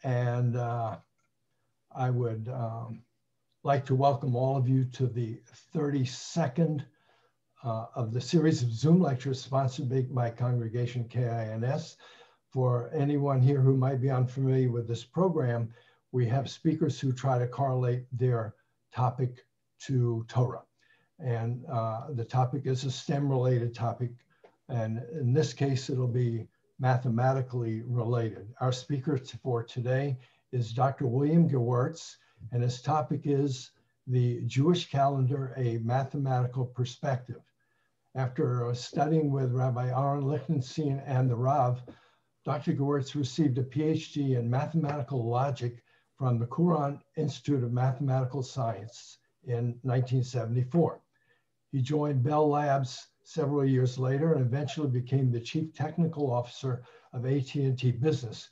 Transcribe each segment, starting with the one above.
and I would like to welcome all of you to the 32nd of the series of Zoom lectures sponsored by my congregation, KINS. For anyone here who might be unfamiliar with this program, we have speakers who try to correlate their topic to Torah. And the topic is a STEM-related topic. And in this case, it'll be mathematically related. Our speaker for today is Dr. William Gewirtz, and his topic is the Jewish calendar, a mathematical perspective. After studying with Rabbi Aaron Lichtenstein and the Rav, Dr. Gewirtz received a PhD in mathematical logic from the Qur'an Institute of Mathematical Science in 1974. He joined Bell Labs several years later and eventually became the chief technical officer of AT&T Business.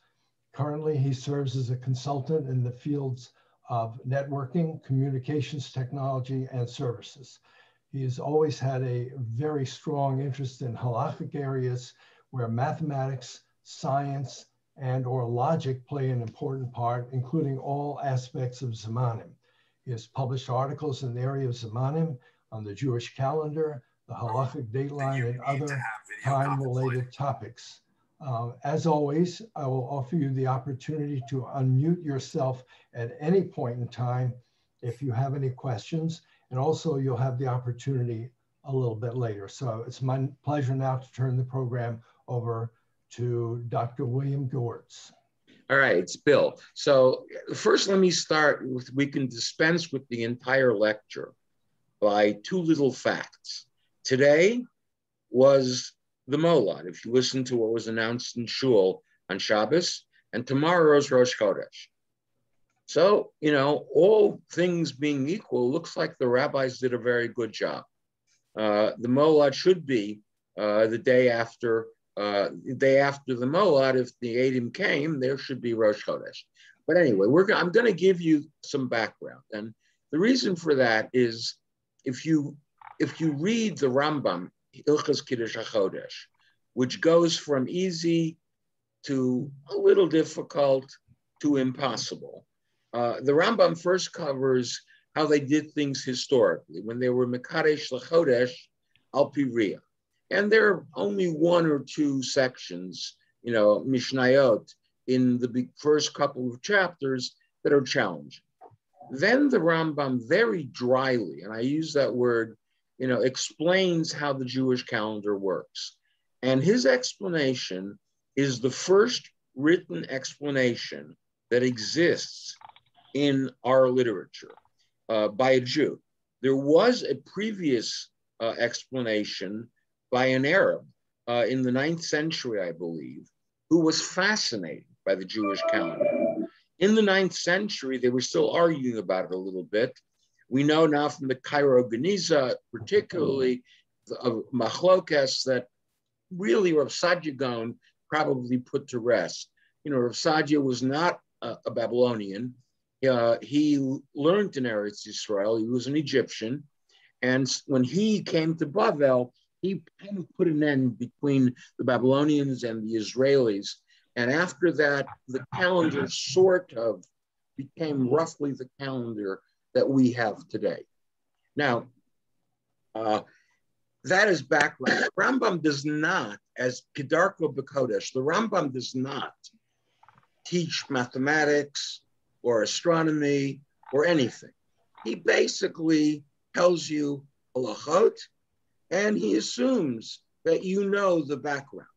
Currently, he serves as a consultant in the fields of networking, communications technology, and services. He has always had a very strong interest in halakhic areas where mathematics, science, and/or logic play an important part, including all aspects of Zamanim. He has published articles in the area of Zamanim, on the Jewish calendar, the halakhic dateline, and other time-related topics. As always, I will offer you the opportunity to unmute yourself at any point in time if you have any questions, and also you'll have the opportunity a little bit later. So it's my pleasure now to turn the program over to Dr. William Gewirtz. All right, it's Bill. So first let me start with, we can dispense with the entire lecture by two little facts. Today was the Molad, if you listen to what was announced in Shul on Shabbos, and tomorrow is Rosh Chodesh. So, you know, all things being equal, looks like the rabbis did a very good job. The Molad should be the day after the Molad. If the Eidim came, there should be Rosh Chodesh. But anyway, I'm going to give you some background. And the reason for that is if you read the Rambam, Hilchos Kiddush HaChodesh, which goes from easy to a little difficult to impossible. The Rambam first covers how they did things historically when they were Mekadesh LaChodesh Al Pi Riyah. And there are only one or two sections, you know, Mishnayot, in the first couple of chapters that are challenging. Then the Rambam very dryly, and I use that word, you know, explains how the Jewish calendar works. And his explanation is the first written explanation that exists in our literature by a Jew. There was a previous explanation by an Arab in the 9th century, I believe, who was fascinated by the Jewish calendar. In the 9th century, they were still arguing about it a little bit. We know now from the Cairo Geniza, particularly of Machlokas, that really Rav Sadia Gaon probably put to rest. You know, Rav Sadia was not a Babylonian. He learned in Eretz Yisrael. He was an Egyptian. And when he came to Bavel, he kind of put an end between the Babylonians and the Israelis. And after that, the calendar sort of became roughly the calendar that we have today. Now, that is background. The Rambam does not, as Kedarko B'Kodesh, the Rambam does not teach mathematics or astronomy or anything. He basically tells you halachot, and he assumes that you know the background.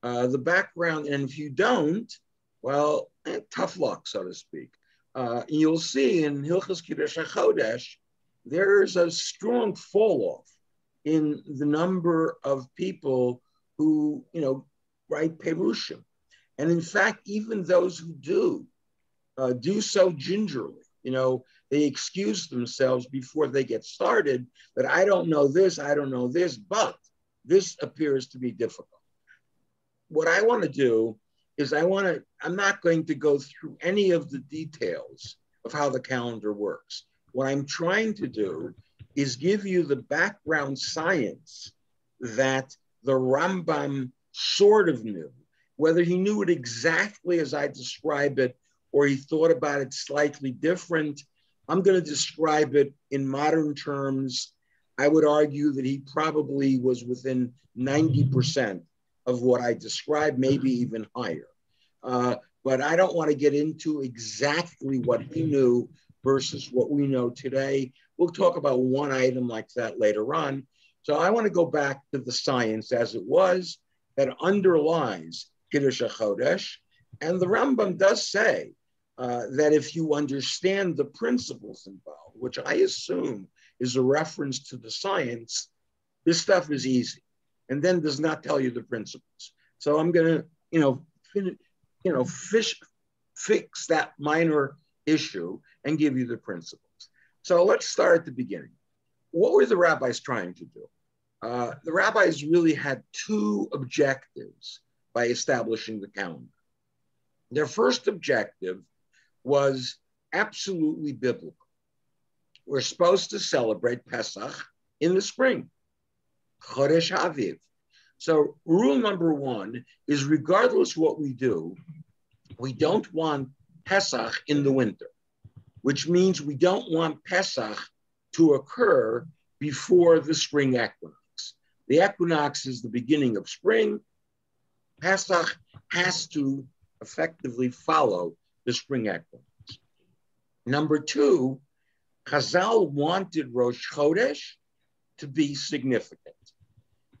And if you don't, well, tough luck, so to speak. You'll see in Hilchos Kiddush HaChodesh, there's a strong fall off in the number of people who, you know, write Perushim. And in fact, even those who do so gingerly. You know, they excuse themselves before they get started that I don't know this, but this appears to be difficult. What I want to do is I'm not going to go through any of the details of how the calendar works. What I'm trying to do is give you the background science that the Rambam sort of knew. Whether he knew it exactly as I describe it or he thought about it slightly different. I'm going to describe it in modern terms. I would argue that he probably was within 90% of what I described, maybe even higher. But I don't want to get into exactly what he knew versus what we know today. We'll talk about one item like that later on. So I want to go back to the science as it was that underlies Kiddush HaChodesh. And the Rambam does say that if you understand the principles involved, which I assume is a reference to the science, this stuff is easy, and then does not tell you the principles. So I'm going to, fix that minor issue and give you the principles. So let's start at the beginning. What were the rabbis trying to do? The rabbis really had two objectives by establishing the calendar. Their first objective was absolutely biblical. We're supposed to celebrate Pesach in the spring, Chodesh Aviv. So rule number one is regardless what we do, we don't want Pesach in the winter, which means we don't want Pesach to occur before the spring equinox. The equinox is the beginning of spring. Pesach has to effectively follow the spring equinox. Number two, Chazal wanted Rosh Chodesh to be significant.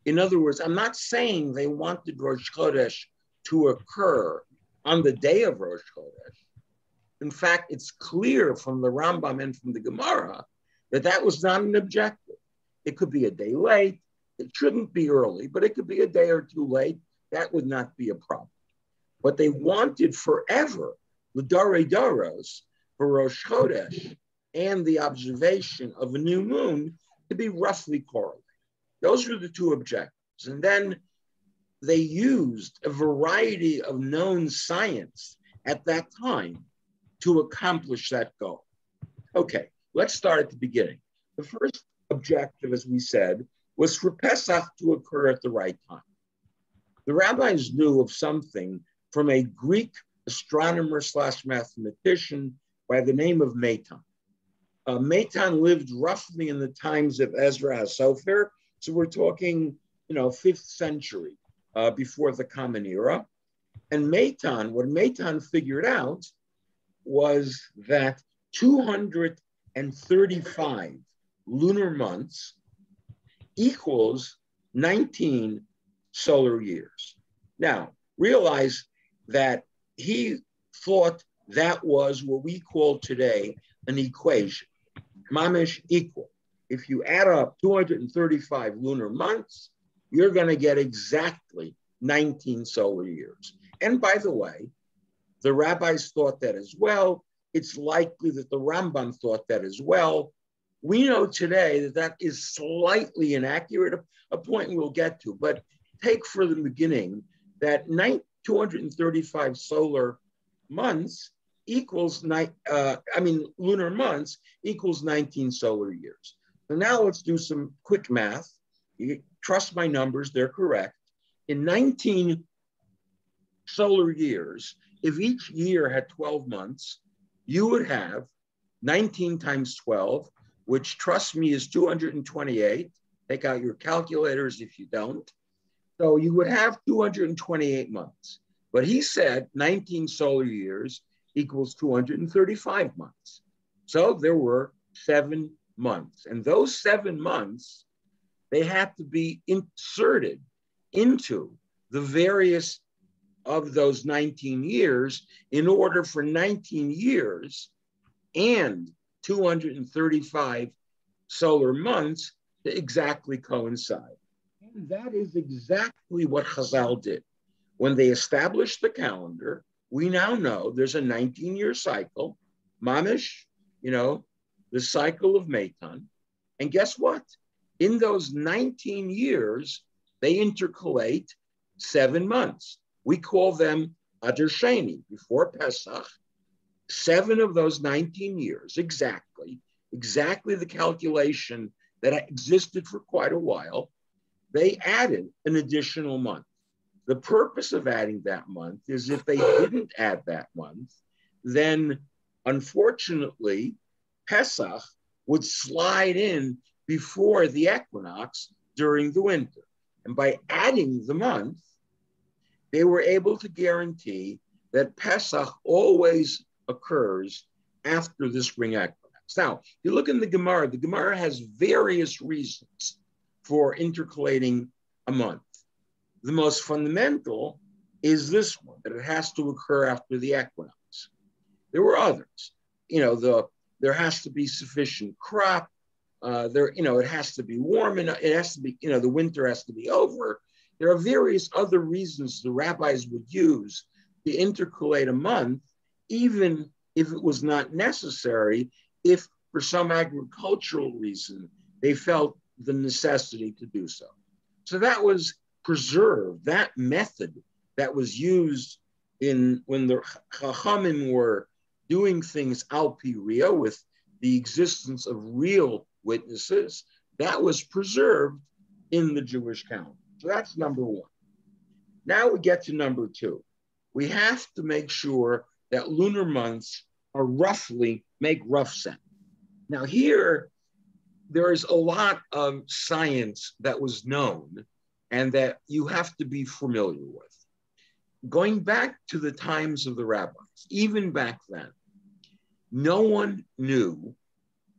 In other words, I'm not saying they wanted Rosh Chodesh to occur on the day of Rosh Chodesh. In fact, it's clear from the Rambam and from the Gemara that that was not an objective. It could be a day late. It shouldn't be early, but it could be a day or two late. That would not be a problem. But they wanted forever, the Darei Daros, for Rosh Chodesh and the observation of a new moon to be roughly correlated. Those were the two objectives. And then they used a variety of known science at that time to accomplish that goal. Okay, let's start at the beginning. The first objective, as we said, was for Pesach to occur at the right time. The rabbis knew of something from a Greek astronomer / mathematician by the name of Meitan. Meitan lived roughly in the times of Ezra HaSofer, so we're talking, 5th century before the Common Era. And what Meitan figured out was that 235 lunar months equals 19 solar years. Now, realize that he thought that was what we call today an equation, mamish equal. If you add up 235 lunar months, you're going to get exactly 19 solar years. And by the way, the rabbis thought that as well. It's likely that the Rambam thought that as well. We know today that that is slightly inaccurate, a point we'll get to, but take for the beginning that 235 solar months equals, lunar months equals 19 solar years. So now let's do some quick math. You trust my numbers, they're correct. In 19 solar years, if each year had 12 months, you would have 19 times 12, which, trust me, is 228. Take out your calculators if you don't. So you would have 228 months. But he said 19 solar years equals 235 months. So there were 7 months. And those 7 months, they had to be inserted into the various of those 19 years in order for 19 years and 235 solar months to exactly coincide. And that is exactly what Chazal did. When they established the calendar, we now know there's a 19-year cycle, mamish, the cycle of Meitan. And guess what? In those 19 years, they intercalate 7 months. We call them Adar Sheni, before Pesach. 7 of those 19 years, exactly the calculation that existed for quite a while, they added an additional month. The purpose of adding that month is if they didn't add that month, then unfortunately, Pesach would slide in before the equinox during the winter. And by adding the month, they were able to guarantee that Pesach always occurs after the spring equinox. Now, you look in the Gemara has various reasons for intercalating a month. The most fundamental is this one, that it has to occur after the equinox. There were others. There has to be sufficient crop. It has to be warm, and it has to be, the winter has to be over. There are various other reasons the rabbis would use to intercalate a month, even if it was not necessary, if for some agricultural reason they felt the necessity to do so. So that was preserved, that method that was used when the Chachamim were doing things al pi ria, with the existence of real witnesses, that was preserved in the Jewish calendar. So that's number one. Now we get to number two. We have to make sure that lunar months are make rough sense. Now here, there is a lot of science that was known and that you have to be familiar with. Going back to the times of the rabbis, even back then, no one knew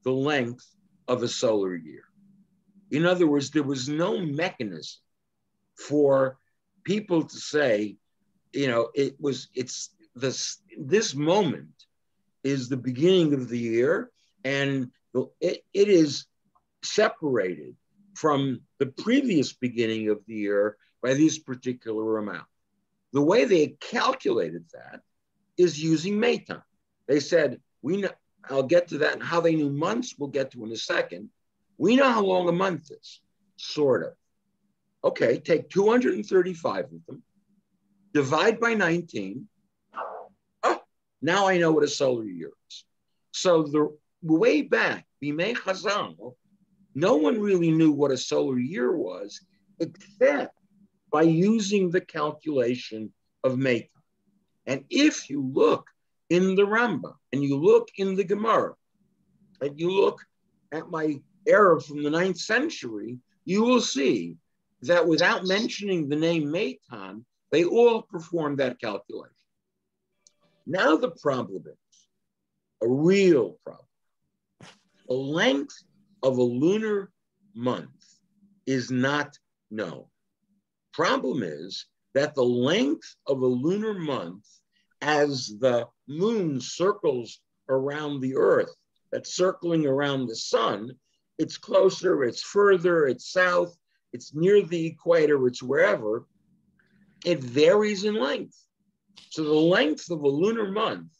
the length of a solar year. In other words, there was no mechanism for people to say, this moment is the beginning of the year, and it is separated from the previous beginning of the year by this particular amount. The way they calculated that is using Meitan. They said, I'll get to that, and how they knew months we'll get to in a second. We know how long a month is, sort of. Okay, take 235 of them, divide by 19. Oh, now I know what a solar year is. So the way back, Bimei Chazal, no one really knew what a solar year was, except by using the calculation of Meitan. And if you look in the Rambam, and you look in the Gemara, and you look at my error from the 9th century, you will see that without mentioning the name Meitan, they all performed that calculation. Now the problem is, a real problem. The length of a lunar month is not known. Problem is that the length of a lunar month, as the moon circles around the earth, that's circling around the sun, it's closer, it's further, it's south, it's near the equator, it's wherever, it varies in length. So the length of a lunar month,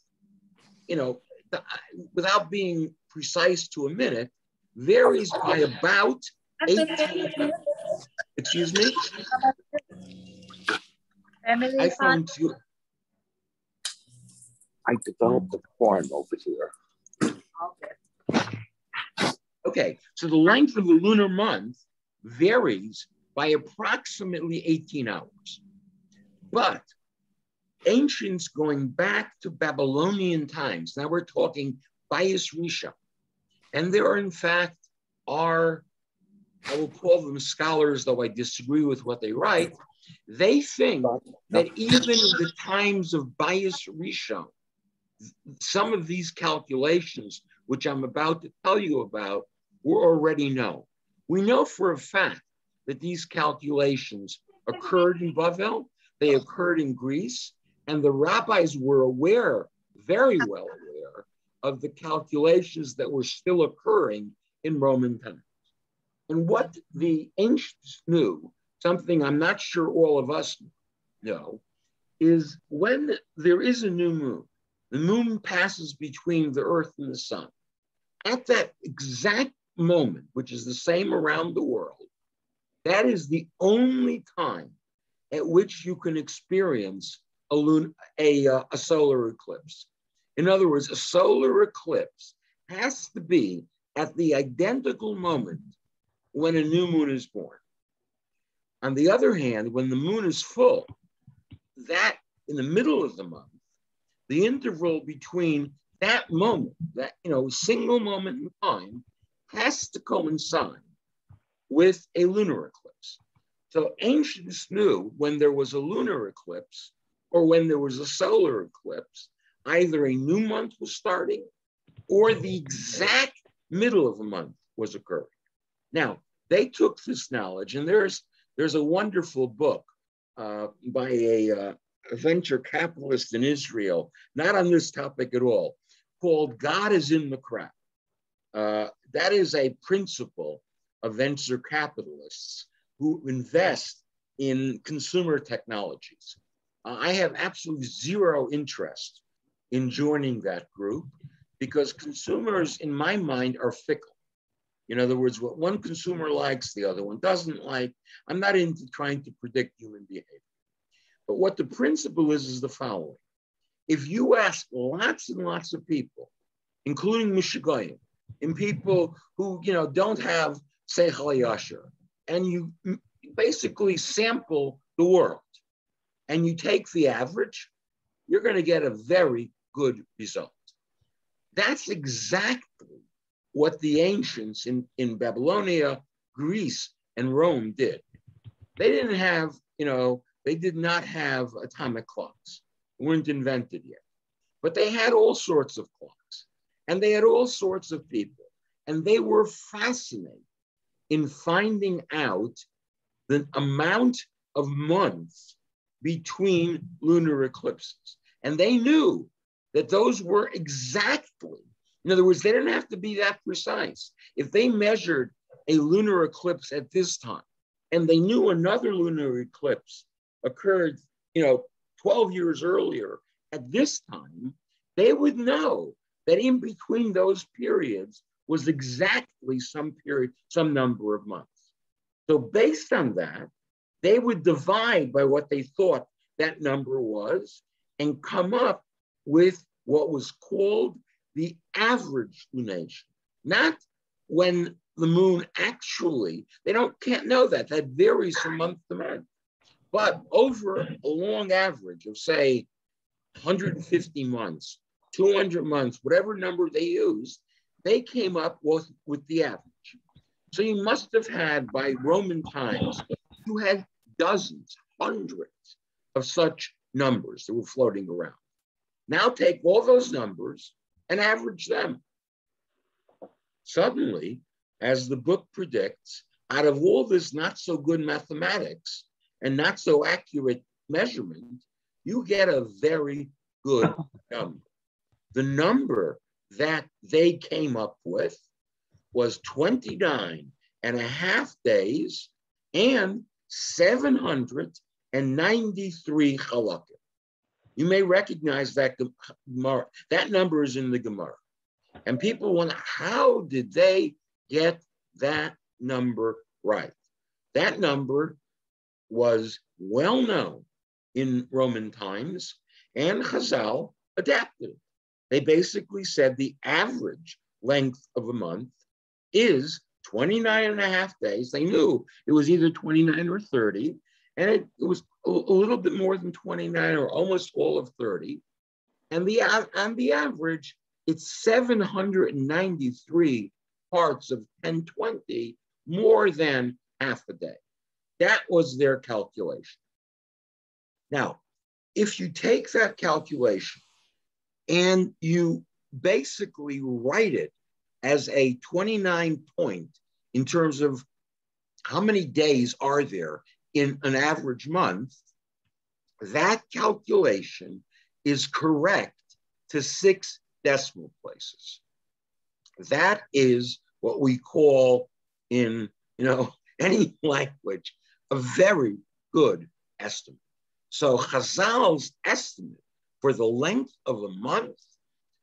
without being precise to a minute, varies by about 18. Excuse me? I found you. I developed a form over here. Okay, so the length of a lunar month varies by approximately 18 hours. But ancients going back to Babylonian times, now we're talking Bayis Rishon, and there in fact are, I will call them scholars, though I disagree with what they write, they think that even in the times of Bayis Rishon, some of these calculations, which I'm about to tell you about, were already known. We know for a fact that these calculations occurred in Bavel, they occurred in Greece, and the rabbis were aware, very well aware, of the calculations that were still occurring in Roman times. And what the ancients knew, something I'm not sure all of us know, is when there is a new moon, the moon passes between the earth and the sun. At that exact moment, which is the same around the world, that is the only time at which you can experience a solar eclipse. In other words, a solar eclipse has to be at the identical moment when a new moon is born. On the other hand, when the moon is full, that in the middle of the month, the interval between that moment, that single moment in time, has to coincide with a lunar eclipse. So ancients knew when there was a lunar eclipse or when there was a solar eclipse, either a new month was starting or the exact middle of a month was occurring. Now, they took this knowledge, and there's a wonderful book by a venture capitalist in Israel, not on this topic at all, called God is in the Crowd. That is a principle of venture capitalists who invest in consumer technologies. I have absolutely zero interest in joining that group because consumers, in my mind, are fickle. In other words, what one consumer likes, the other one doesn't like. I'm not into trying to predict human behavior. But what the principle is the following. If you ask lots and lots of people, including Mishigoyim, and people who don't have Seichel Yasher, and you basically sample the world, and you take the average, you're going to get a very good result. That's exactly what the ancients in Babylonia, Greece, and Rome did. They didn't have, they did not have atomic clocks. They weren't invented yet. But they had all sorts of clocks, and they had all sorts of people, and they were fascinated in finding out the amount of months between lunar eclipses. And they knew that those were exactly, in other words, they didn't have to be that precise. If they measured a lunar eclipse at this time, and they knew another lunar eclipse occurred, 12 years earlier at this time, they would know that in between those periods was exactly some period, some number of months. So based on that, they would divide by what they thought that number was and come up with what was called the average lunation. Not when the moon actually, can't know that. That varies from month to month. But over a long average of, say, 150 months, 200 months, whatever number they used, they came up with the average. So you must have had, by Roman times, you had dozens, hundreds of such numbers that were floating around. Now take all those numbers and average them. Suddenly, as the book predicts, out of all this not so good mathematics and not so accurate measurement, you get a very good number. The number that they came up with was 29 and a half days and 793 halakim. You may recognize that Gemara. That number is in the Gemara. And people wonder, how did they get that number right? That number was well known in Roman times, and Chazal adapted it. They basically said the average length of a month is 29 and a half days. They knew it was either 29 or 30, and it was a little bit more than 29 or almost all of 30. And on the average, it's 793 parts of 1020, more than half a day. That was their calculation. Now, if you take that calculation and you basically write it as a 29 point in terms of how many days are there in an average month, that calculation is correct to 6 decimal places. That is what we call in any language a very good estimate. So Chazal's estimate for the length of a month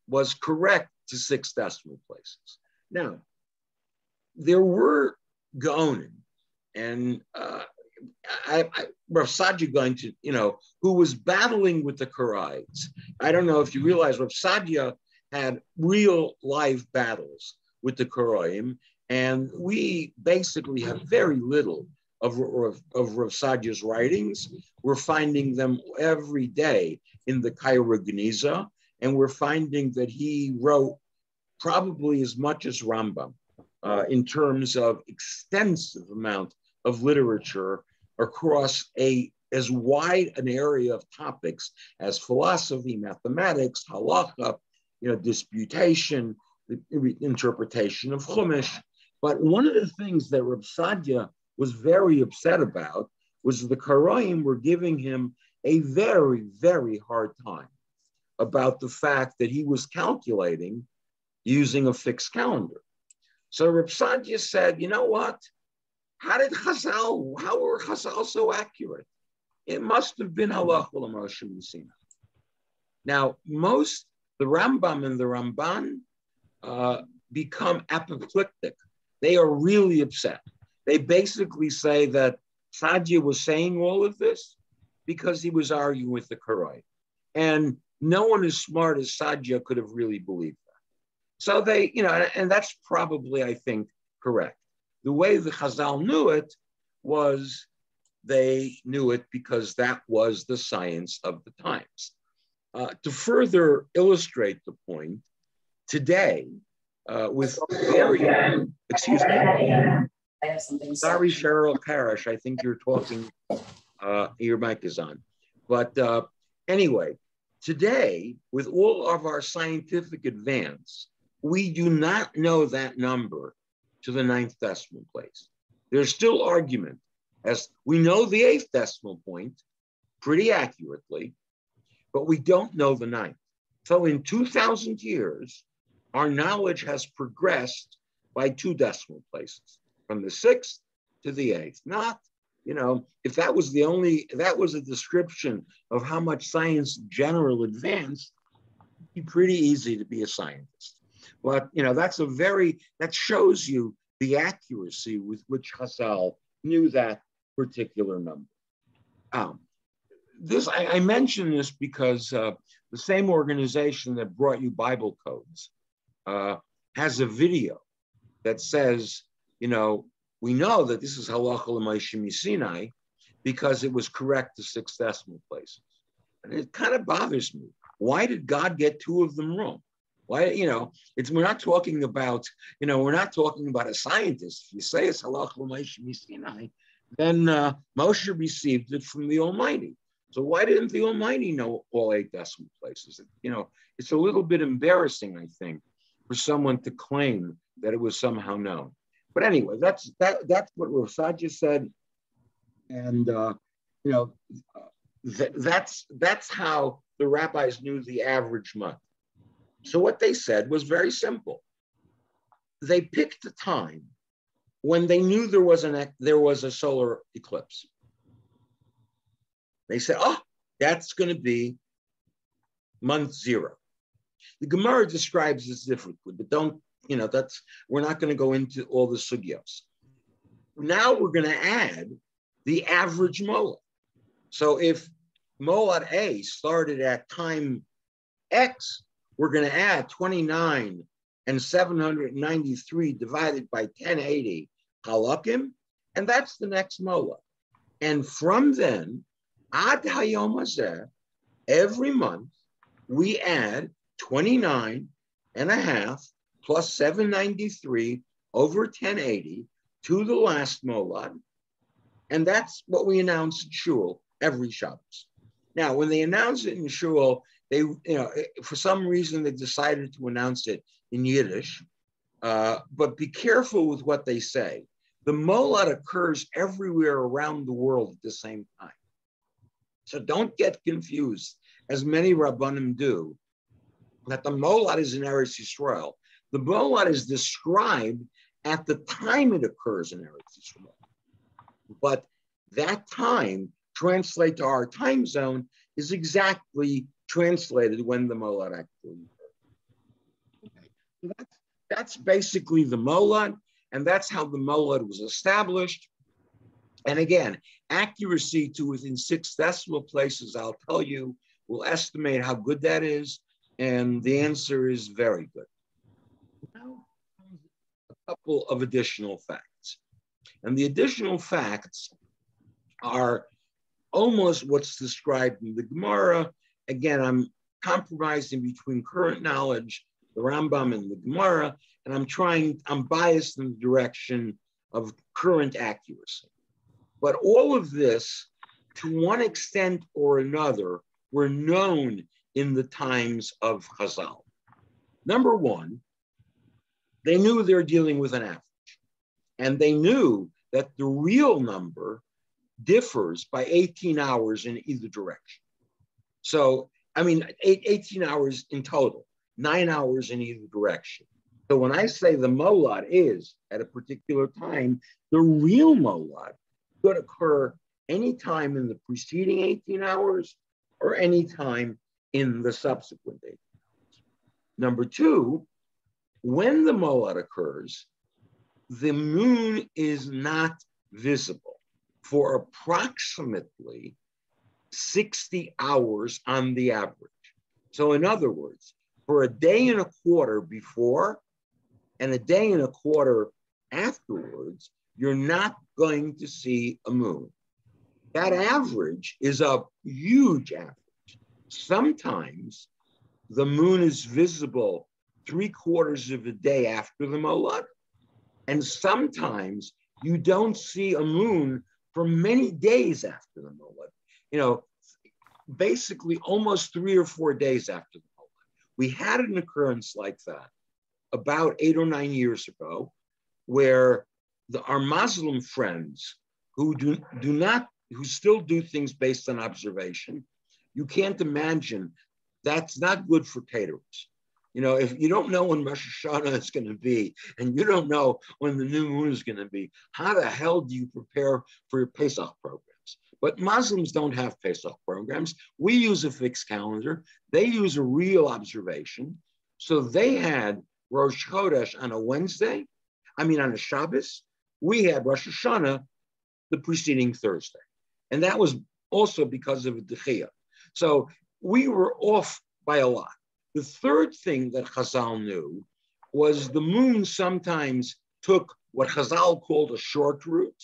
was correct to 6 decimal places. Now, there were Gaonim, and Rav Sadia going to, who was battling with the Karaites. I don't know if you realize Rav Sadia had real live battles with the Karaim, and we basically have very little of Rav Sadia's writings. We're finding them every day in the Cairo Geniza, and we're finding that he wrote probably as much as Rambam in terms of extensive amount of literature across as wide an area of topics as philosophy, mathematics, halacha, disputation, the interpretation of Chumash. But one of the things that Reb Sadia was very upset about was the Karaim were giving him a very, very hard time about the fact that he was calculating using a fixed calendar. So Reb Sadia said, you know what? How were Chazal so accurate? It must have been halacha l'Moshe Messina. Now, the Rambam and the Ramban become apoplectic. They are really upset. They basically say that Sadia was saying all of this because he was arguing with the Karaim. And no one as smart as Sadia could have really believed that. So they, and that's probably, I think, correct. The way the Chazal knew it was they knew it because that was the science of the times. To further illustrate the point, today, with very, excuse me, I have something. Sorry, Cheryl Parrish, I think you're talking, your mic is on. But anyway, today, with all of our scientific advance, we do not know that number to the 9th decimal place. There's still argument, as we know the 8th decimal point pretty accurately, but we don't know the 9th. So in 2,000 years, our knowledge has progressed by 2 decimal places, from the 6th to the 8th. Not, if that was a description of how much science in general advanced, it'd be pretty easy to be a scientist. But, that shows you the accuracy with which Chazal knew that particular number. I mention this because the same organization that brought you Bible codes has a video that says, we know that this is halacha l'Moshe Sinai because it was correct to 6 decimal places. And it kind of bothers me. Why did God get 2 of them wrong? Why, we're not talking about a scientist. If you say it's halacha l'Moshe Sinai, then Moshe received it from the Almighty. So why didn't the Almighty know all 8 decimal places? It's a little bit embarrassing, I think, for someone to claim that it was somehow known. But anyway, that's what Rav Sadia said, and that's how the rabbis knew the average month. So what they said was very simple. They picked a time when they knew there was a solar eclipse. They said, that's going to be month 0. The Gemara describes this differently, but we're not going to go into all the sugyos. Now we're going to add the average molad. So if molad A started at time X, we're going to add 29 and 793 divided by 1080 halakim, and that's the next molad. And from then, ad hayom hazeh, every month, we add 29 and a half plus 793 over 1080 to the last molad. And that's what we announce in Shul every Shabbos. Now, when they announce it in Shul, they, for some reason, they decided to announce it in Yiddish. But be careful with what they say. The molad occurs everywhere around the world at the same time. So don't get confused, as many Rabbanim do, that the molad is in Eretz Yisrael. The molad is described at the time it occurs in Eretz Yisrael. But that time, translate to our time zone, is exactly translated when the molad actually occurs. Okay. So that's basically the molad, and that's how the molad was established. And again, accuracy to within 6 decimal places, I'll tell you, we'll estimate how good that is, and the answer is very good. Now, a couple of additional facts. And the additional facts are almost what's described in the Gemara. Again, I'm compromising between current knowledge, the Rambam and the Gemara, and I'm biased in the direction of current accuracy. But all of this, to one extent or another, were known in the times of Chazal. Number one, they knew they're dealing with an average. And they knew that the real number differs by 18 hours in either direction. So, 18 hours in total, 9 hours in either direction. So when I say the molad is at a particular time, the real molad could occur anytime in the preceding 18 hours or any time in the subsequent 18 hours. Number two, when the molad occurs, the moon is not visible for approximately 60 hours on the average. So in other words, for a day and a quarter before and a day and a quarter afterwards, you're not going to see a moon. That average is a huge average. Sometimes the moon is visible 3/4 of a day after the molad, and sometimes you don't see a moon for many days after the molad. Basically almost 3 or 4 days after the molad. We had an occurrence like that about 8 or 9 years ago, where our Muslim friends who who still do things based on observation, you can't imagine, that's not good for caterers. If you don't know when Rosh Hashanah is going to be, and you don't know when the new moon is going to be, how the hell do you prepare for your Pesach programs? But Muslims don't have Pesach programs. We use a fixed calendar. They use a real observation. So they had Rosh Chodesh on a Wednesday, on a Shabbos. We had Rosh Hashanah the preceding Thursday. And that was also because of a Dechiyah. So we were off by a lot. The third thing that Chazal knew was the moon sometimes took what Chazal called a short route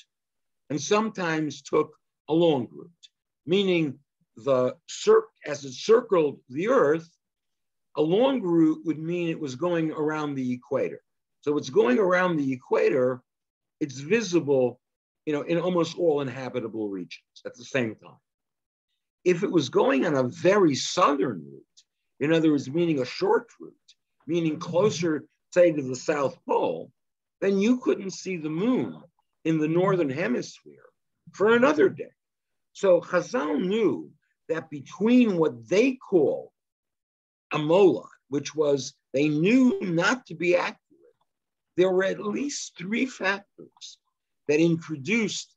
and sometimes took a long route, meaning as it circled the earth, a long route would mean it was going around the equator. So it's going around the equator, it's visible, in almost all inhabitable regions at the same time. If it was going on a very southern route, in other words, meaning a short route, meaning closer, say, to the South Pole, then you couldn't see the moon in the northern hemisphere for another day. So Chazal knew that between what they call a molad, which was they knew not to be accurate, there were at least 3 factors that introduced,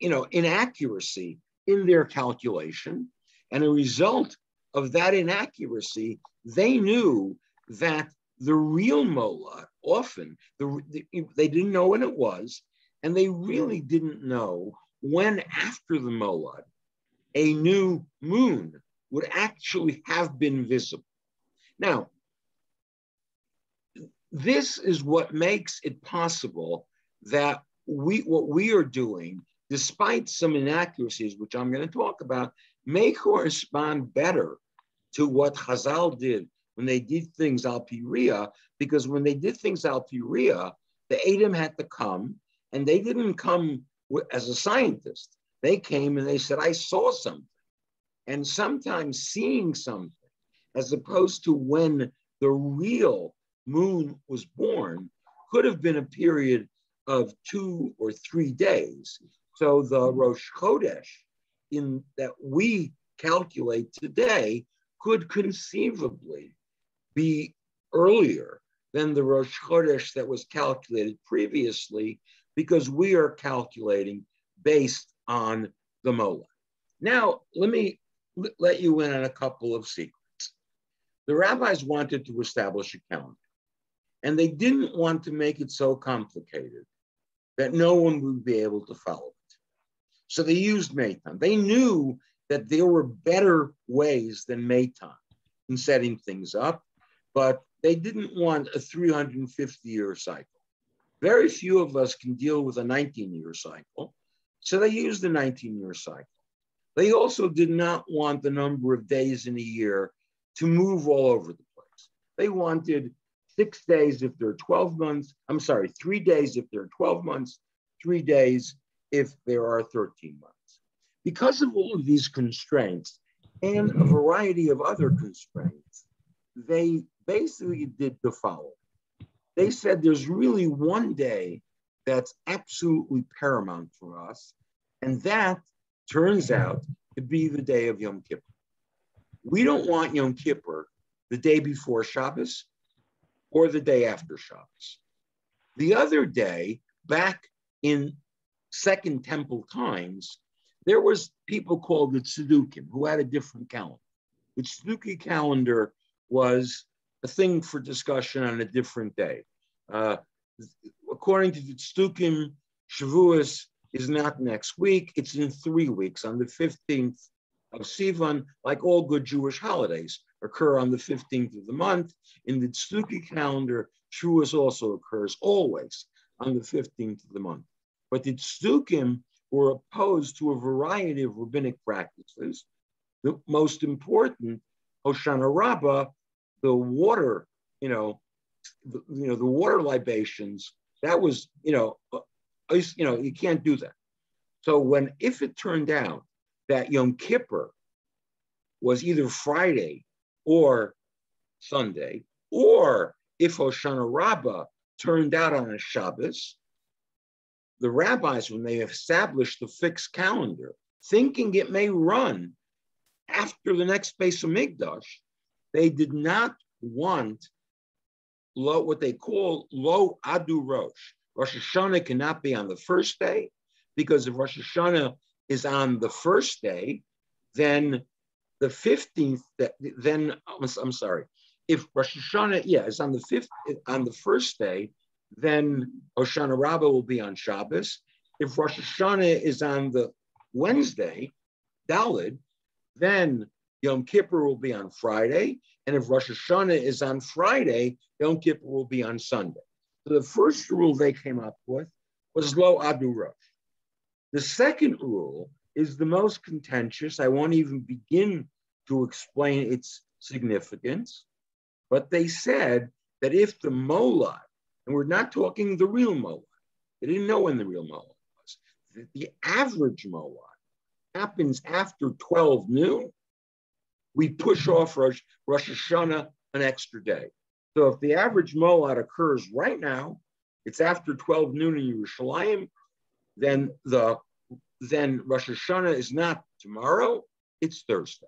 inaccuracy in their calculation. And a result of that inaccuracy, they knew that the real molad, often, they didn't know when it was, and they really didn't know when after the molad, a new moon would actually have been visible. Now, this is what makes it possible that what we are doing, despite some inaccuracies, which I'm going to talk about, may correspond better to what Chazal did when they did things al pi riyah, because when they did things al pi riyah, the Edom had to come, and they didn't come as a scientist. They came and they said, I saw something. And sometimes seeing something, as opposed to when the real moon was born, could have been a period of 2 or 3 days. So the Rosh Chodesh that we calculate today could conceivably be earlier than the Rosh Chodesh that was calculated previously, because we are calculating based on the molad. Now, let me let you in on a couple of secrets. The rabbis wanted to establish a calendar, and they didn't want to make it so complicated that no one would be able to follow it. So they used Meitan. They knew that there were better ways than Meitan in setting things up, but they didn't want a 350-year cycle. Very few of us can deal with a 19-year cycle, so they used the 19-year cycle. They also did not want the number of days in a year to move all over the place. They wanted 6 days if they're 12 months. I'm sorry, 3 days if they're 12 months, 3 days if there are 13 months. Because of all of these constraints and a variety of other constraints, they basically did the following. They said there's really one day that's absolutely paramount for us, and that turns out to be the day of Yom Kippur. We don't want Yom Kippur the day before Shabbos or the day after Shabbos. The other day, back in Second Temple times, there was people called the Tzedukim who had a different calendar. The Tzeduki calendar was a thing for discussion on a different day. According to the Tzedukim, Shavuos is not next week, it's in 3 weeks, on the 15th of Sivan, like all good Jewish holidays, occur on the 15th of the month. In the Tzeduki calendar, Shavuos also occurs always on the 15th of the month. But the Tzedukim were opposed to a variety of rabbinic practices. The most important, Hoshana Rabbah, the water, the water libations, that was, you can't do that. So if it turned out that Yom Kippur was either Friday or Sunday, or if Hoshana Rabbah turned out on a Shabbos, the rabbis, when they established the fixed calendar, thinking it may run after the next Beis Hamikdash, they did not want what they call lo adu rosh. Rosh Hashanah cannot be on the first day, because if Rosh Hashanah is on the first day, then the 15th, if Rosh Hashanah, is on the first day, then Hoshana Rabbah will be on Shabbos. If Rosh Hashanah is on the Wednesday, Daled, then Yom Kippur will be on Friday. And if Rosh Hashanah is on Friday, Yom Kippur will be on Sunday. So the first rule they came up with was Lo Adu Rosh. The second rule is the most contentious. I won't even begin to explain its significance. But they said that if the Molad, and we're not talking the real Molad, they didn't know when the real Molad was, the average Molad happens after 12 noon, we push off Rosh Hashanah an extra day. So if the average Molad occurs right now, it's after 12 noon in Yerushalayim, then Rosh Hashanah is not tomorrow, it's Thursday.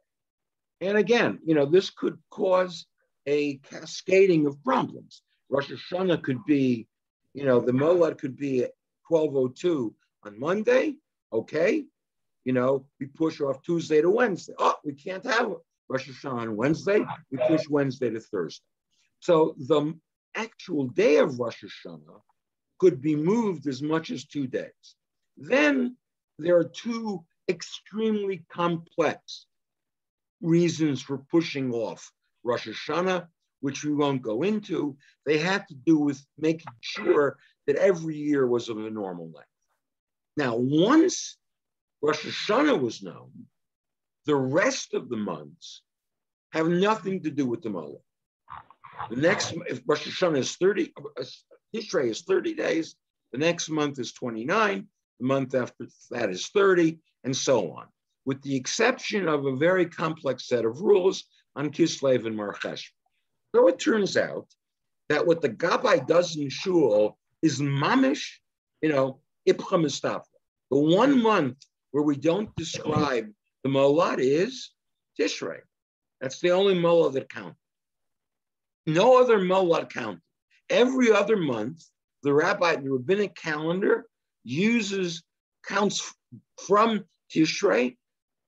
And again, this could cause a cascading of problems. Rosh Hashanah could be, the Molad could be at 12:02 on Monday, okay? We push off Tuesday to Wednesday. Oh, we can't have Rosh Hashanah on Wednesday, we push Wednesday to Thursday. So the actual day of Rosh Hashanah could be moved as much as 2 days. Then there are two extremely complex reasons for pushing off Rosh Hashanah, which we won't go into. They had to do with making sure that every year was of a normal length. Now, once Rosh Hashanah was known, the rest of the months have nothing to do with the Molad. If Rosh Hashanah is 30, Tishrei is 30 days, the next month is 29, the month after that is 30, and so on, with the exception of a very complex set of rules on Kislev and Mar Cheshvan. So it turns out that what the Gabbai does in Shul is mamish, Ipcha Mistafra. The 1 month where we don't describe the Molad is Tishrei. That's the only Molad that counts. No other Molad counted. Every other month, the rabbinic calendar counts from Tishrei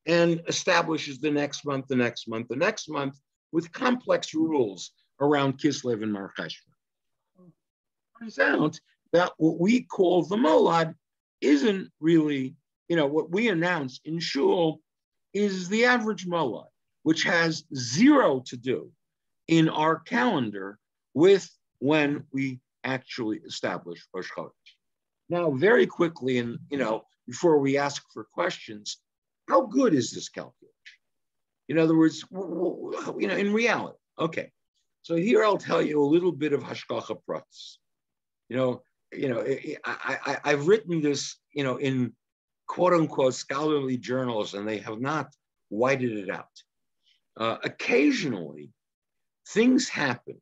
and establishes the next month, the next month, the next month, with complex rules around Kislev and Mar Cheshvan. Turns out that what we call the Molad isn't really, what we announce in Shul is the average Molad, which has zero to do in our calendar with when we actually establish Rosh Chodesh. Now, very quickly, and before we ask for questions, how good is this calculation? In other words, in reality. Okay, so here I'll tell you a little bit of hashgacha pratis. I've written this, in quote unquote scholarly journals, and they have not whited it out. Occasionally, things happen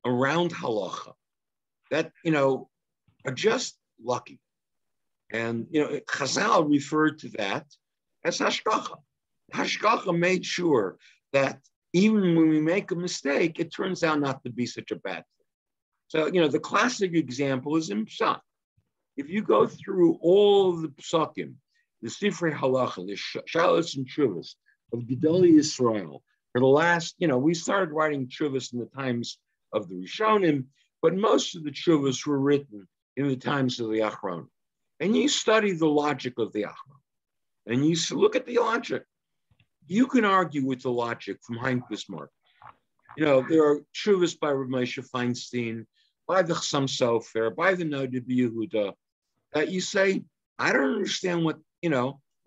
around halacha that, are just lucky. And, Chazal referred to that as hashgacha. Hashgacha made sure that even when we make a mistake, it turns out not to be such a bad thing. So, the classic example is in Psak. If you go through all the Psakim, the Sifrei Halacha, the Shalos and Shuvas of Gedolei Yisrael, for the last, we started writing Shuvas in the times of the Rishonim, but most of the Shuvas were written in the times of the Achronim. And you study the logic of the Achronim, and you look at the logic. You can argue with the logic from Hein Bismarck. There are Shuvas by Rav Moshe Feinstein, by the Chassam Sofer, by the Noda B'Yehuda, that you say, I don't understand what,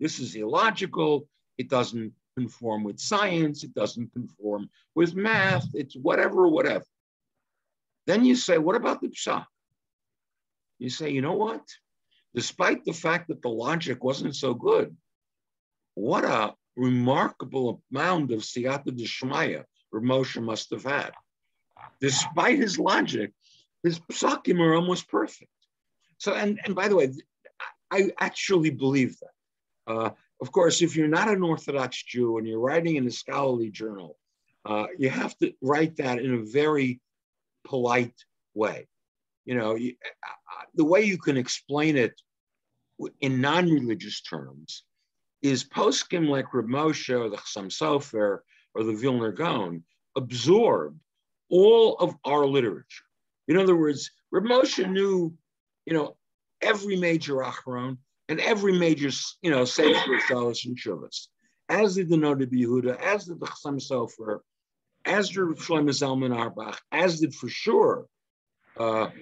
this is illogical. It doesn't conform with science. It doesn't conform with math. It's whatever. Then you say, what about the Psak? You say, you know what? Despite the fact that the logic wasn't so good, what a remarkable amount of siyata d'shmaya Rav Moshe must have had. Despite his logic, his psakim are almost perfect. So, and by the way, I actually believe that. Of course, if you're not an Orthodox Jew and you're writing in a scholarly journal, you have to write that in a very polite way. The way you can explain it in non-religious terms is poskim like Reb Moshe or the Chassam Sofer or the Vilner Gaon absorb all of our literature. In other words, Reb Moshe knew, every major Achron and every major, Sefer Shalos and Shuvas, as did the Noda B'Yehuda, as did the Chassam Sofer, as did Shlomo Zalman Auerbach, as did for sure, the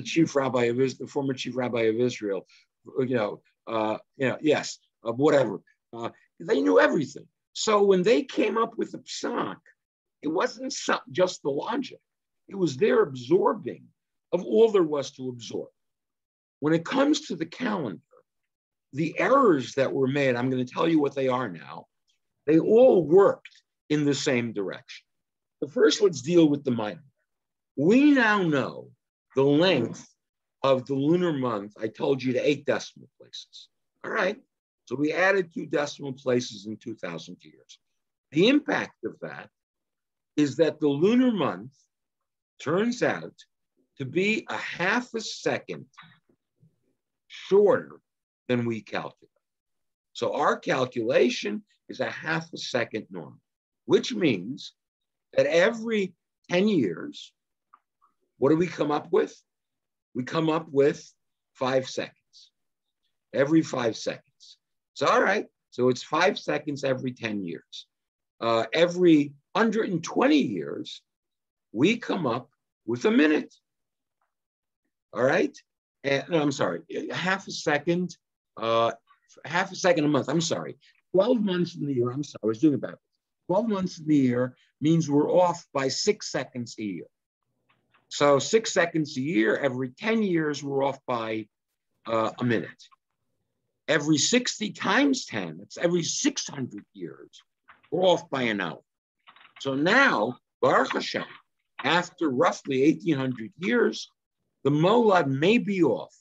chief rabbi of Israel, the former chief rabbi of Israel, whatever. They knew everything. So when they came up with the Psak, it wasn't just the logic. It was their absorbing of all there was to absorb. When it comes to the calendar, the errors that were made, I'm going to tell you what they are now, they all worked in the same direction. But first, let's deal with the minor. We now know the length of the lunar month, I told you, to 8 decimal places. All right. So we added 2 decimal places in 2,000 years. The impact of that is that the lunar month turns out to be a half a second shorter than we calculate. So our calculation is a half a second normal, which means that every 10 years, what do we come up with? We come up with 5 seconds. Every 5 seconds. So, all right. So it's 5 seconds every 10 years. Every 120 years, we come up with a minute. All right. No, I'm sorry. Half a second a month. I'm sorry. 12 months in the year. I'm sorry. I was doing it backwards. 12 months in the year means we're off by 6 seconds a year. So 6 seconds a year, every 10 years, we're off by a minute. Every 60 times 10, it's every 600 years, we're off by an hour. So now, Baruch Hashem, after roughly 1,800 years, the molad may be off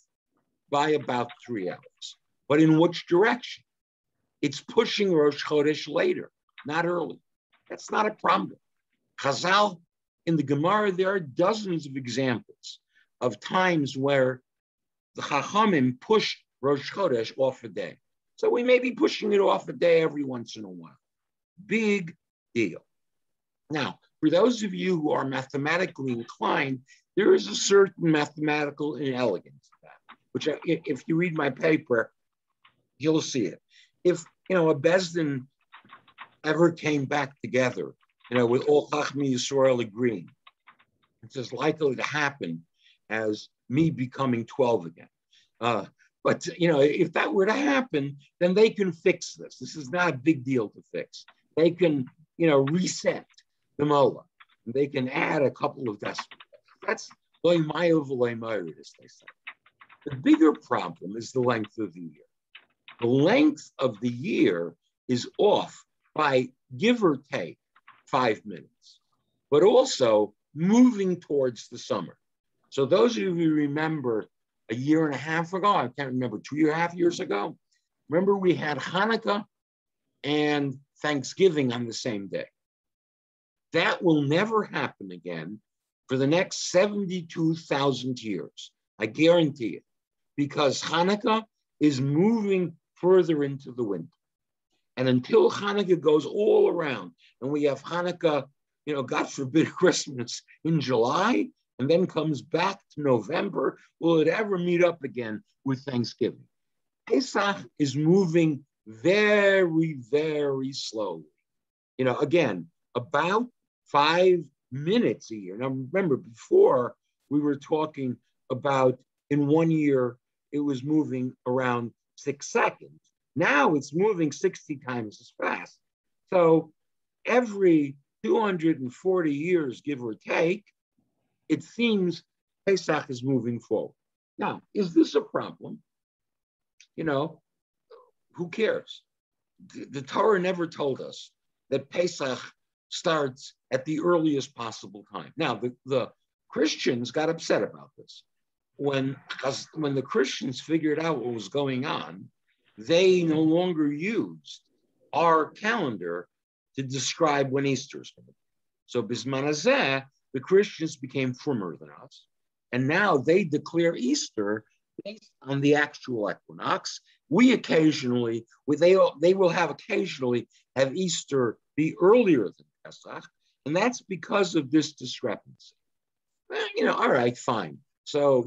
by about 3 hours. But in which direction? It's pushing Rosh Chodesh later, not early. That's not a problem. Chazal, in the Gemara, there are dozens of examples of times where the Chachamim pushed Rosh Chodesh off a day. So we may be pushing it off a day every once in a while. Big deal. Now, for those of you who are mathematically inclined, there is a certain mathematical inelegance to that, which if you read my paper, you'll see it. If, a Bezdin ever came back together, with all Chachmei Yisrael agreeing, it's as likely to happen as me becoming 12 again. But, if that were to happen, then they can fix this. This is not a big deal to fix. They can, reset the mola. They can add a couple of decimals. That's loy mayo v'loy morid, as they say. The bigger problem is the length of the year. The length of the year is off by, give or take, 5 minutes, but also moving towards the summer. So those of you who remember a year and a half ago, I can't remember, 2.5 years ago, remember we had Hanukkah and Thanksgiving on the same day. That will never happen again for the next 72,000 years. I guarantee it, because Hanukkah is moving further into the winter. And until Hanukkah goes all around, and we have Hanukkah, God forbid, Christmas in July, and then comes back to November, will it ever meet up again with Thanksgiving? Pesach is moving very, very slowly. Again, about 5 minutes a year. Now, remember, before we were talking about in 1 year, it was moving around 6 seconds. Now it's moving 60 times as fast. So every 240 years, give or take, it seems Pesach is moving forward. Now, is this a problem? Who cares? The Torah never told us that Pesach starts at the earliest possible time. Now, the Christians got upset about this. When the Christians figured out what was going on, they no longer used our calendar to describe when Easter is going to be. So Bisman Hazeh, the Christians became firmer than us, and now they declare Easter based on the actual equinox. We occasionally, they will have occasionally have Easter be earlier than Pesach, and that's because of this discrepancy. Well, all right, fine. So,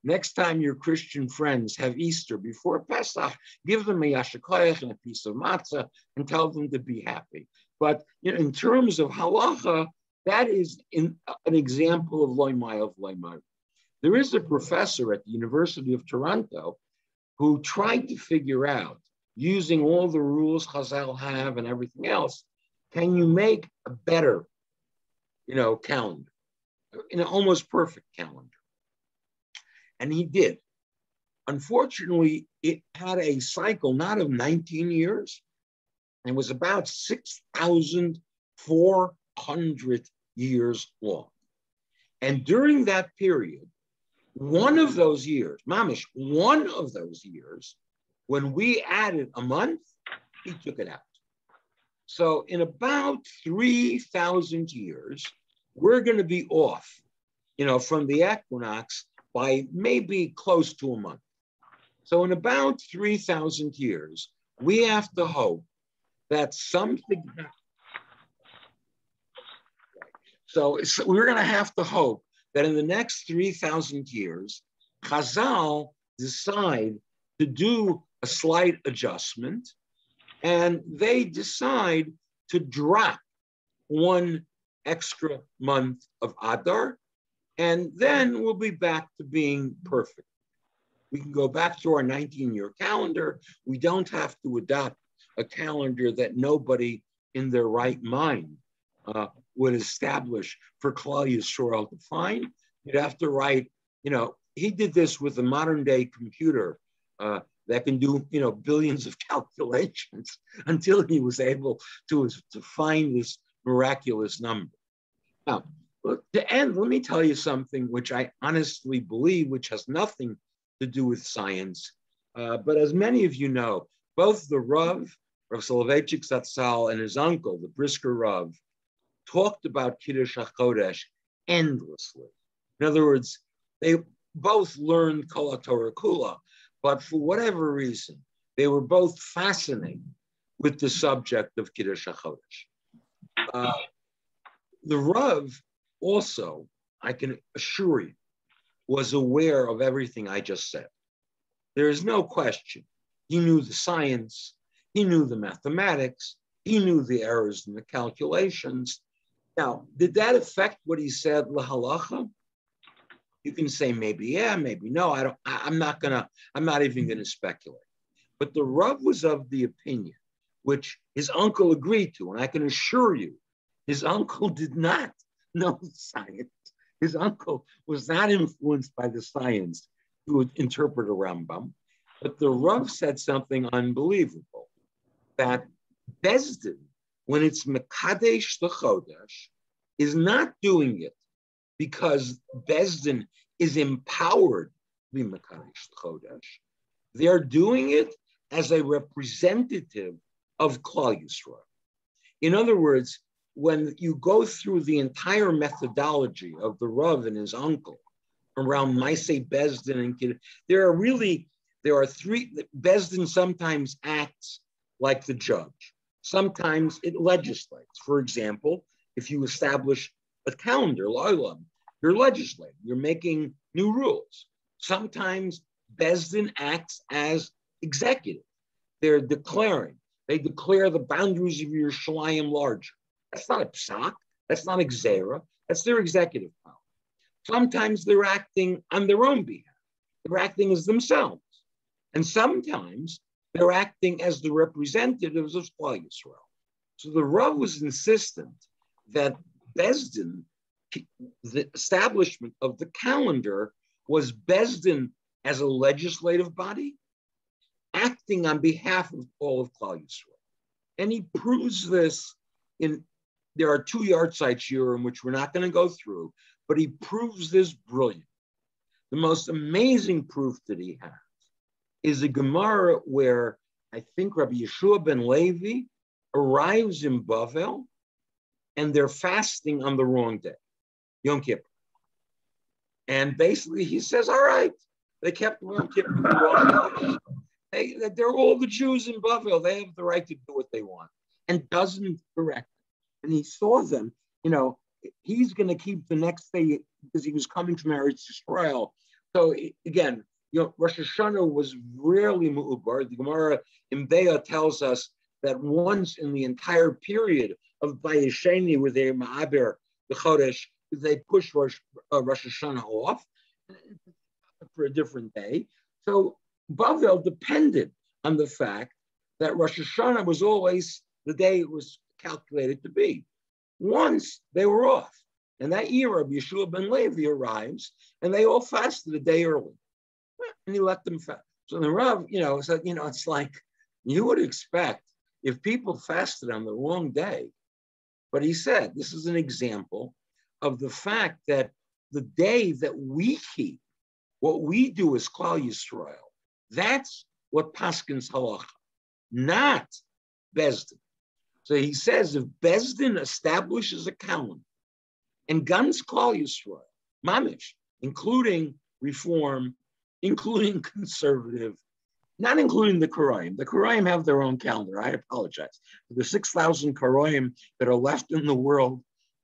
next time your Christian friends have Easter before Pesach, give them a yashikoyach and a piece of matzah and tell them to be happy. But in terms of halacha, that is an example of loy mayo v'loy morid. There is a professor at the University of Toronto who tried to figure out, using all the rules Chazal have and everything else, can you make a better, calendar, almost perfect calendar? And he did. Unfortunately, it had a cycle not of 19 years. It was about 6,400 years long. And during that period, one of those years, mamish, one of those years, when we added a month, he took it out. So in about 3,000 years, we're going to be off, from the equinox by maybe close to a month. So in about 3,000 years, we have to hope that something happens. So we're going to have to hope that in the next 3,000 years, Chazal decide to do a slight adjustment, and they decide to drop 1 extra month of Adar, and then we'll be back to being perfect. We can go back to our 19-year calendar. We don't have to adopt a calendar that nobody in their right mind would establish for Klal Yisrael to find. You'd have to write, he did this with a modern day computer that can do, billions of calculations until he was able to find this miraculous number. Now, to end, let me tell you something which I honestly believe, which has nothing to do with science. But as many of you know, both the Rav Soloveitchik Zatzal, and his uncle, the Brisker Rav, talked about Kiddush HaChodesh endlessly. In other words, they both learned Kol HaTorah Kula, but for whatever reason, they were both fascinated with the subject of Kiddush HaChodesh. The Rav also, I can assure you, was aware of everything I just said. There is no question. He knew the science, he knew the mathematics, he knew the errors in the calculations. Now, did that affect what he said, la halacha? You can say maybe yeah, maybe no. I'm not even gonna speculate. But the Rav was of the opinion, which his uncle agreed to, and I can assure you, his uncle did not know science. His uncle was not influenced by the science to interpret a Rambam. But the Rav said something unbelievable, that Bezdin, when it's Mekadesh the Chodesh, is not doing it because Bezdin is empowered to be Mekadesh the Chodesh. They're doing it as a representative of Klal Yisrael. In other words, when you go through the entire methodology of the Rav and his uncle around Maaseh Bezdin and Kid, there are three. Bezdin sometimes acts like the judge. Sometimes it legislates. For example, if you establish a calendar, you're legislating. You're making new rules. Sometimes Bezdin acts as executive. They're declaring. They declare the boundaries of Yerushalayim larger. That's not a psak. That's not a gzera. That's their executive power. Sometimes they're acting on their own behalf. They're acting as themselves. And sometimes they're acting as the representatives of Klal Yisrael. So the Rav was insistent that Bezdin, the establishment of the calendar, was Bezdin as a legislative body, acting on behalf of all of Klal Yisrael. And he proves this there are two yard sites here in which we're not going to go through, but he proves this brilliant. The most amazing proof that he has is a Gemara where I think Rabbi Yeshua ben Levi arrives in Bavel and they're fasting on the wrong day, Yom Kippur. And basically he says, all right, they kept Yom Kippur the wrong day. They're all the Jews in Bavel. They have the right to do what they want, and doesn't correct them. And he saw them, he's going to keep the next day because he was coming from Eretz Yisrael. So again, Rosh Hashanah was rarely mu'ubar. The Gemara in Beah tells us that once in the entire period of Vayesheni, where they ma'aber the Chodesh, they push Rosh Hashanah off for a different day. So Bavel depended on the fact that Rosh Hashanah was always the day it was calculated to be. Once they were off, and that year Rabbi Yeshua ben Levi arrives, and they all fasted a day early, and he let them fast. So the Rav, said, it's like you would expect if people fasted on the wrong day, but he said this is an example of the fact that the day that we keep, what we do as Klal Yisrael, that's what paskins halacha, not Bezdin. So he says if Bezdin establishes a calendar and guns Klal Yisrael, mamish, including reform, including conservative, not including the Karaim. The Karaim have their own calendar. I apologize. For the 6,000 Karaim that are left in the world,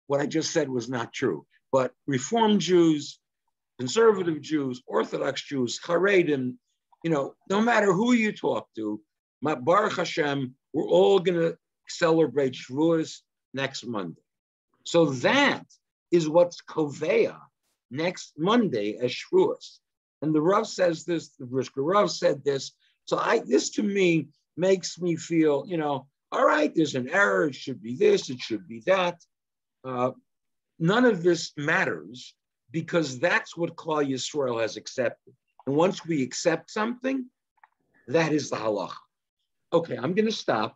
what I just said was not true. But Reform Jews, conservative Jews, Orthodox Jews, Haredim, no matter who you talk to, Baruch Hashem, we're all going to celebrate Shavuos next Monday. So that is what's Koveya next Monday as Shavuos. And the Rav says this, the Brisker Rav said this. So this to me makes me feel, all right, there's an error. It should be this, it should be that. None of this matters because that's what Klal Yisrael has accepted. And once we accept something, that is the halacha. Okay, I'm going to stop.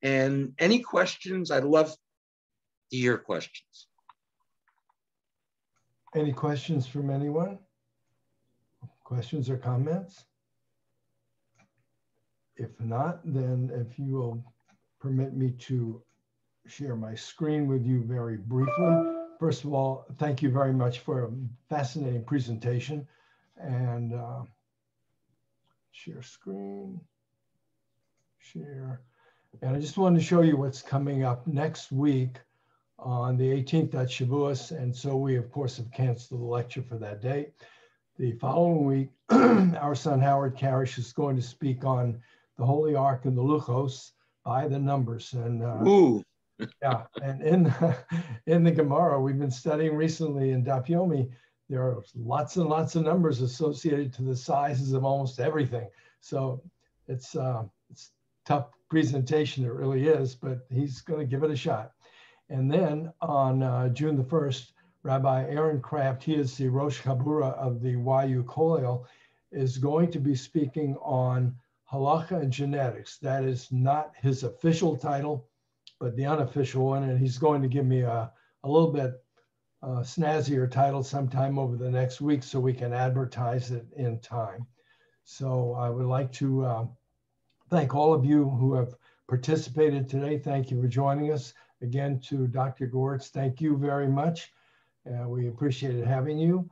And any questions? I'd love to hear questions. Any questions from anyone? Questions or comments? If not, then if you will permit me to share my screen with you very briefly. First of all, thank you very much for a fascinating presentation. And share screen, share. And I just wanted to show you what's coming up next week on the 18th at Shavuos. And so we, of course, have canceled the lecture for that day. The following week, our son Howard Karish is going to speak on the Holy Ark and the Luchos by the numbers. And Yeah, and in the Gemara we've been studying recently in Daf Yomi, there are lots and lots of numbers associated to the sizes of almost everything. So it's tough presentation, it really is, but he's going to give it a shot. And then on June the 1st, Rabbi Aaron Kraft, he is the Rosh Chabura of the YU Kollel, is going to be speaking on halacha and genetics. That is not his official title, but the unofficial one. And he's going to give me a little bit snazzier title sometime over the next week so we can advertise it in time. So I would like to thank all of you who have participated today. Thank you for joining us. Again, to Dr. Gewirtz, thank you very much. We appreciated having you.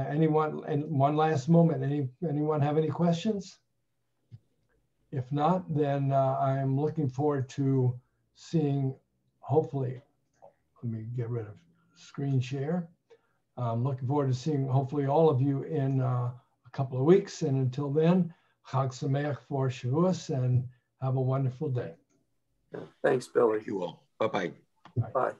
Anyone, and one last moment, anyone have any questions? If not, then I'm looking forward to seeing, hopefully, let me get rid of screen share. I'm looking forward to seeing hopefully all of you in a couple of weeks. And until then, Chag Sameach for Shavuos, and have a wonderful day. Yeah, thanks, Billy. Thank you all. Bye-bye. Bye.